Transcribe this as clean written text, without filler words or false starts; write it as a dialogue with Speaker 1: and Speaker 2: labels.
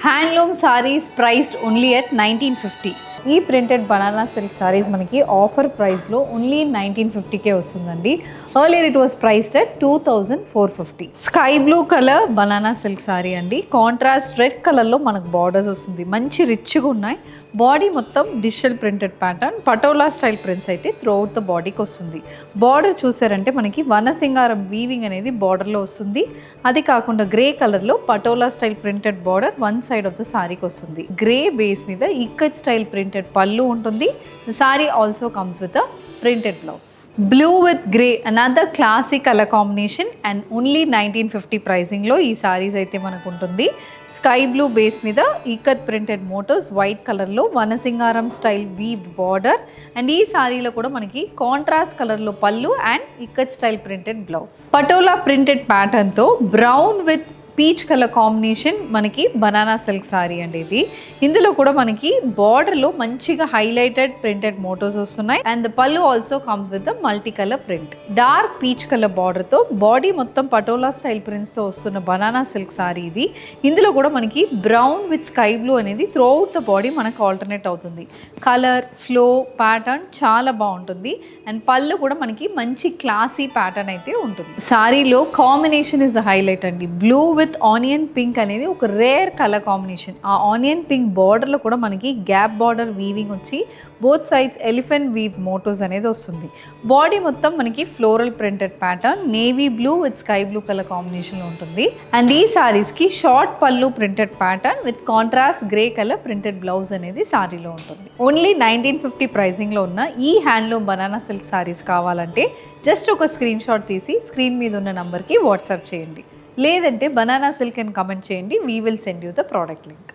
Speaker 1: Handloom saris priced only at 1950. ఈ printed banana silk saris మనకి offer ప్రైస్లో ఓన్లీ 1950కే వస్తుందండి. Earlier it was priced at 2450. Sky blue colour banana silk sari అండి. Contrast red కలర్లో మనకు బార్డర్స్ వస్తుంది. మంచి రిచ్గా ఉన్నాయి. బాడీ మొత్తం digital printed pattern, patola style prints అయితే త్రూఅవుట్ ద బాడీకి వస్తుంది. బార్డర్ చూసారంటే మనకి వనసింగారం వీవింగ్ అనేది బార్డర్లో వస్తుంది. అది కాకుండా గ్రే కలర్లో Patola style printed border one side of the సారీకి వస్తుంది. గ్రే బేస్ మీద ఇక్కత్ స్టైల్ ప్రింటెడ్ పళ్ళు ఉంటుంది. The sorry also comes with a printed blouse. Blue with grey, another classic color combination and only 1950 pricing లో ఈ సారీస్ అయితే మనకు ఉంటుంది. స్కై బ్లూ బేస్ మీద ఈకత్ ప్రింటెడ్ మోటోస్ వైట్ కలర్లో Vanasingaram style weave border and ఈ సారీలో కూడా మనకి కాంట్రాస్ట్ కలర్లో pallu and ikat style printed blouse. Patola printed ప్యాటర్న్తో brown with peach colour combination మనకి బనానా సిల్క్ సారీ అండి ఇది. ఇందులో కూడా మనకి బార్డర్లో మంచిగా హైలైటెడ్ ప్రింటెడ్ మోటోస్ వస్తున్నాయి and the pallu also comes with the multi colour print. Dark peach colour బార్డర్తో బాడీ మొత్తం పటోలా స్టైల్ ప్రింట్స్తో వస్తున్న బనానా సిల్క్ సారీ ఇది. ఇందులో కూడా మనకి బ్రౌన్ విత్ స్కై బ్లూ అనేది త్రూఅవుట్ ద బాడీ మనకు ఆల్టర్నేట్ అవుతుంది. కలర్ ఫ్లో ప్యాటర్న్ చాలా బాగుంటుంది అండ్ పళ్ళు కూడా మనకి మంచి క్లాసీ ప్యాటర్న్ అయితే ఉంటుంది. సారీలో కాంబినేషన్ ఇస్ ద హైలైట్ అండి. బ్లూ విత్ ఆనియన్ పింక్ అనేది ఒక రేర్ కలర్ కాంబినేషన్. ఆ ఆనియన్ పింక్ బార్డర్లో కూడా మనకి గ్యాప్ బార్డర్ వీవింగ్ వచ్చి both sides elephant weave motifs అనేది వస్తుంది. బాడీ మొత్తం మనకి floral printed pattern navy blue with sky blue colour కాంబినేషన్లో ఉంటుంది అండ్ ఈ సారీస్కి short pallu printed pattern with contrast grey colour printed blouse అనేది సారీలో ఉంటుంది. ఓన్లీ 1950 ప్రైజింగ్లో ఉన్న ఈ హ్యాండ్లూమ్ బనానా సిల్క్ సారీస్ కావాలంటే జస్ట్ ఒక స్క్రీన్ షాట్ తీసి స్క్రీన్ మీద ఉన్న నంబర్కి వాట్సాప్ చేయండి. లేదంటే బనానా సిల్క్ అని కమెంట్ చేయండి. We will send you the product link.